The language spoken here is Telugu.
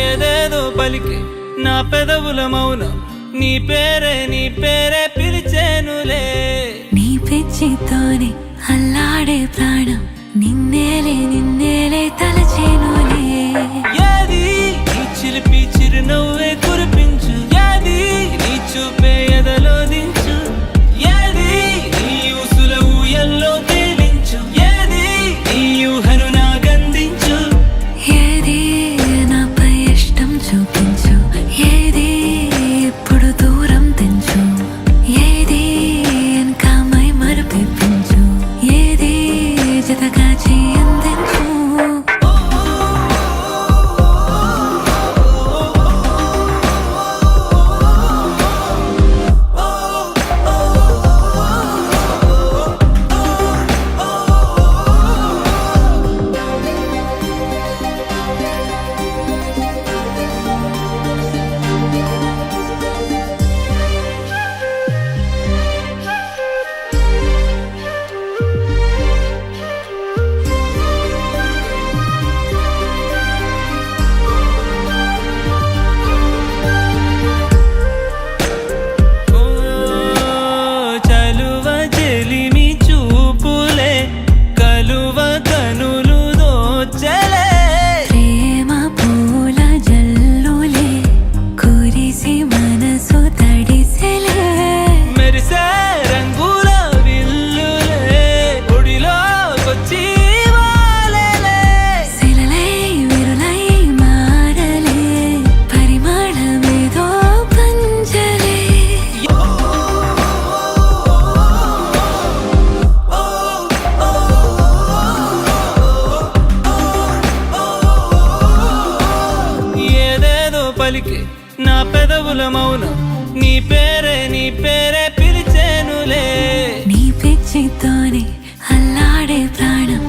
ఏదేదో పలికి నా పెదవుల మౌనం నీ పేరే పిలిచేనులే. నీ పిచ్చితోనే అల్లాడే ప్రాణం నిన్నేలే తలచేనులే. ఏది నీ చిలిపి చిరునవ్వే కురిపించు, ఏది నీ చూపే ఎదలో దించు, ఏది నీ ఊసుల ఊయల్లో తేలించు, ఏది నీ ఊహను నాగందించు. ఏది నాపై ఇష్టం చూపించు, ఏది ఇప్పుడు దూరం తెంచు, ఏది ఇంకా మై మరపించు, ఏది జతగా చేయందించు. పలికి నా పెదవుల మౌనం నీ పేరే పిలిచేనులే. నీ పిచ్చితోనే అల్లాడే ప్రాణం